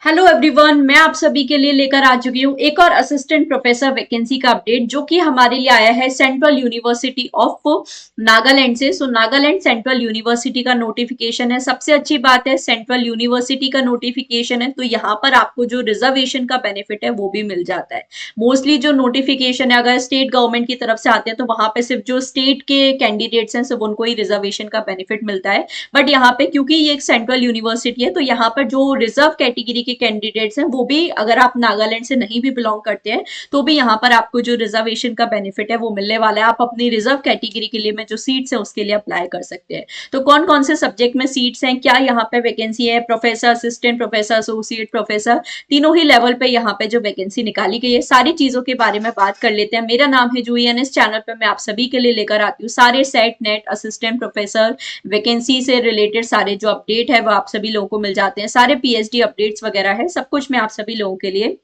Hello everyone, मैं आप सभी के लिए लेकर आ चुकी हूँ एक और असिस्टेंट प्रोफेसर वैकेंसी का अपडेट जो कि हमारे लिए आया है सेंट्रल यूनिवर्सिटी ऑफ नागालैंड से। नागालैंड सेंट्रल यूनिवर्सिटी का नोटिफिकेशन है। सबसे अच्छी बात है सेंट्रल यूनिवर्सिटी का नोटिफिकेशन है तो यहाँ पर आपको जो रिजर्वेशन का बेनिफिट है वो भी मिल जाता है। मोस्टली जो नोटिफिकेशन है अगर स्टेट गवर्नमेंट की तरफ से आते हैं तो वहां पे सिर्फ जो स्टेट के कैंडिडेट्स हैं सिर्फ उनको ही रिजर्वेशन का बेनिफिट मिलता है। बट यहाँ पे क्योंकि ये एक सेंट्रल यूनिवर्सिटी है तो यहाँ पर जो रिजर्व कैटेगरी के कैंडिडेट्स हैं वो भी अगर आप नागालैंड से नहीं भी बिलोंग करते हैं तो भी यहाँ पर आपको जो रिजर्वेशन का बेनिफिट है वो मिलने वाला है। आप अपनी रिजर्व कैटेगरी के लिए में जो सीट्स है उसके लिए अप्लाई कर सकते हैं। तो कौन कौन से सब्जेक्ट में सीट्स हैं, क्या यहाँ पे वैकेंसी है, professor, assistant professor, associate professor, तीनों ही लेवल पे यहाँ पे जो वैकेंसी निकाली गई है सारी चीजों के बारे में बात कर लेते हैं। मेरा नाम है जूही एंड इस चैनल पे मैं आप सभी के लिए लेकर आती हूँ सारे set net assistant professor vacancy से रिलेटेड सारे जो अपडेट है वो आप सभी लोगों को मिल जाते हैं। सारे पीएचडी अपडेट्स वगैरह है, सब कुछ मैं आप सभी लोगों के लिए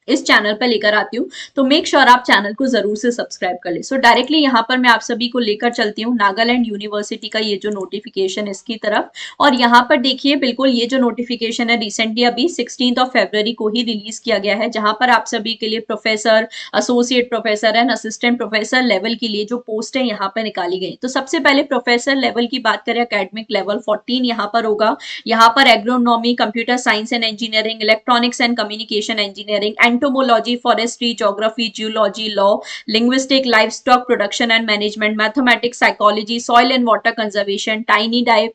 इस चैनल पर लेकर आती हूँ। तो मेक श्योर आप चैनल को जरूर से सब्सक्राइब कर ले। डायरेक्टली यहाँ पर मैं आप सभी को लेकर चलती हूँ नागालैंड यूनिवर्सिटी का ये जो नोटिफिकेशन है इसकी तरफ। और यहाँ पर देखिए बिल्कुल ये जो नोटिफिकेशन है रिसेंटली अभी 16 फरवरी को ही रिलीज किया गया है, जहां पर आप सभी के लिए professor, associate professor and assistant professor level के लिए जो पोस्ट है यहाँ पर निकाली गई। तो सबसे पहले प्रोफेसर लेवल की बात करें, अकेडमिक लेवल 14 यहाँ पर होगा। यहाँ पर agronomy, computer science and engineering, electronics and communication engineering, entomology, forestry, geography, geology, law, linguistic, livestock production and management, mathematics, psychology, soil and water conservation, tiny dive,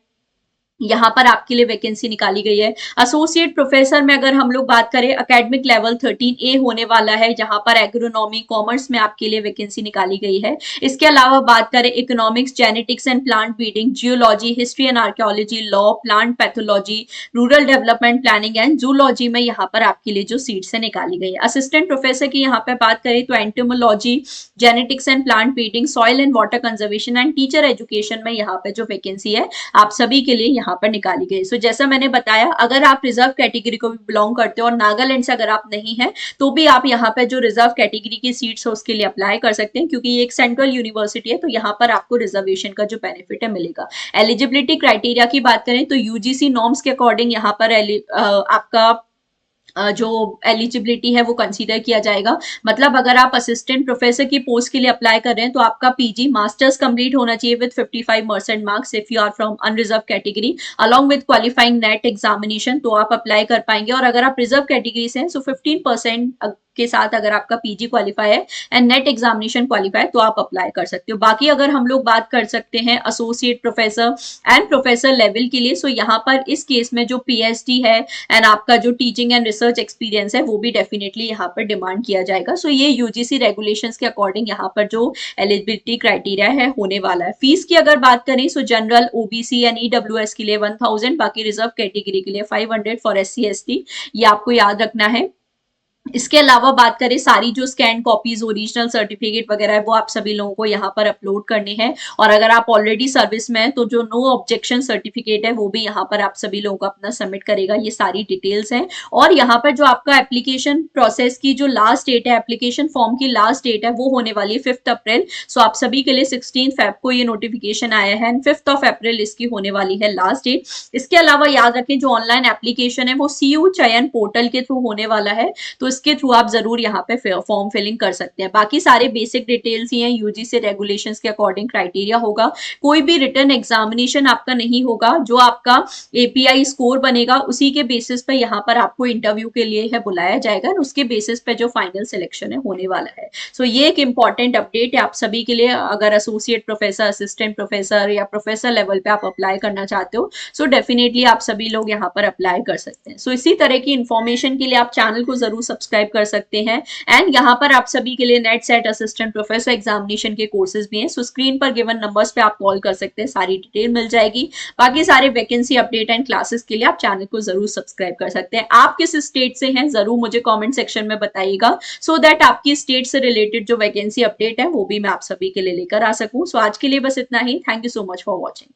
यहाँ पर आपके लिए वैकेंसी निकाली गई है। एसोसिएट प्रोफेसर में अगर हम लोग बात करें अकेडमिक लेवल 13A होने वाला है, जहां पर एग्रोनॉमी कॉमर्स में आपके लिए वैकेंसी निकाली गई है। इसके अलावा बात करें economics, genetics and plant breeding, geology, history and archaeology, law, plant pathology, rural development planning and zoology में यहाँ पर आपके लिए जो सीट्स है निकाली गई है। असिस्टेंट प्रोफेसर की यहाँ पे बात करें तो entomology, genetics and plant breeding, soil and water conservation and teacher education में यहाँ पे जो वैकेंसी है आप सभी के लिए यहाँ पर निकाली गई। जैसा मैंने बताया अगर आप रिजर्व कैटेगरी को भी बिलोंग करते हो और नागालैंड से अगर आप नहीं है तो भी आप यहाँ पे जो रिजर्व कैटेगरी की सीट्स है उसके लिए अप्लाई कर सकते हैं, क्योंकि ये एक सेंट्रल यूनिवर्सिटी है तो यहाँ पर आपको रिजर्वेशन का जो बेनिफिट है मिलेगा। एलिजिबिलिटी क्राइटेरिया की बात करें तो यूजीसी नॉर्म्स के अकॉर्डिंग यहाँ पर आपका जो एलिजिबिलिटी है वो कंसीडर किया जाएगा। मतलब अगर आप असिस्टेंट प्रोफेसर की पोस्ट के लिए अप्लाई कर रहे हैं तो आपका पीजी मास्टर्स कंप्लीट होना चाहिए with 55% marks if you are from unreserve category along with qualifying NET examination, तो आप अप्लाई कर पाएंगे। और अगर आप रिजर्व कैटेगरी से हैं सो 15% के साथ अगर आपका पीजी क्वालिफाई है एंड नेट एग्जामिनेशन क्वालिफाई तो आप अप्लाई कर सकते हो। बाकी अगर हम लोग बात कर सकते हैं associate professor and professor level के लिए, सो यहाँ पर इस केस में जो पीएचडी है एंड आपका जो टीचिंग एंड रिसर्च एक्सपीरियंस है वो भी डेफिनेटली यहाँ पर डिमांड किया जाएगा। सो ये यूजीसी रेगुलेशंस के अकॉर्डिंग यहाँ पर जो एलिजिबिलिटी क्राइटेरिया है होने वाला है। फीस की अगर बात करें सो जनरल, ओबीसी एंड ईडब्ल्यूएस के लिए 1000, बाकी रिजर्व कैटेगरी के लिए 500 फॉर एससी एसटी, ये आपको याद रखना है। इसके अलावा बात करें सारी जो स्कैन कॉपीज, ओरिजिनल सर्टिफिकेट वगैरह है वो आप सभी लोगों को यहाँ पर अपलोड करने हैं। और अगर आप ऑलरेडी सर्विस में हैं तो जो नो ऑब्जेक्शन सर्टिफिकेट है वो भी यहाँ पर आप सभी लोगों को अपना सबमिट करेगा। ये सारी डिटेल्स हैं। और यहाँ पर जो आपका एप्लीकेशन प्रोसेस की जो लास्ट डेट है, एप्लीकेशन फॉर्म की लास्ट डेट है वो होने वाली है 5 अप्रैल। सो आप सभी के लिए 16 फेब को ये नोटिफिकेशन आया है एंड 5 अप्रैल इसकी होने वाली है लास्ट डेट। इसके अलावा याद रखें जो ऑनलाइन एप्लीकेशन है वो सीयू चयन पोर्टल के थ्रू होने वाला है, तो इसके थ्रू आप जरूर यहाँ पे फॉर्म फिलिंग कर सकते हैं। बाकी सारे बेसिक डिटेल्स ही हैं, यूजीसी रेगुलेशंस के अकॉर्डिंग क्राइटेरिया होगा। कोई भी रिटर्न एग्जामिनेशन आपका नहीं होगा, जो आपका एपीआई स्कोर बनेगा उसी के बेसिस पे यहाँ पर आपको इंटरव्यू के लिए है बुलाया जाएगा और उसके बेसिस पे जो फाइनल सिलेक्शन है होने वाला है। सो ये एक इंपॉर्टेंट अपडेट है आप सभी के लिए। अगर एसोसिएट प्रोफेसर, असिस्टेंट प्रोफेसर या प्रोफेसर लेवल पे आप अप्लाई करना चाहते हो सो डेफिनेटली आप सभी लोग यहाँ पर अप्लाई कर सकते हैं। सो इसी तरह की इंफॉर्मेशन के लिए आप चैनल को जरूर सब्सक्राइब कर सकते हैं। एंड यहाँ पर आप सभी के लिए net set assistant professor examination के कोर्सेज भी हैं। सो स्क्रीन पर गिवन नंबर्स पे आप कॉल कर सकते हैं, सारी डिटेल मिल जाएगी। बाकी सारे वैकेंसी अपडेट एंड क्लासेस के लिए आप चैनल को जरूर सब्सक्राइब कर सकते हैं। आप किस स्टेट से हैं जरूर मुझे कमेंट सेक्शन में बताइएगा, सो दैट आपकी स्टेट से रिलेटेड जो वैकेंसी अपडेट है वो भी मैं आप सभी के लिए लेकर आ सकूं। सो आज के लिए बस इतना ही। Thank you so much for watching.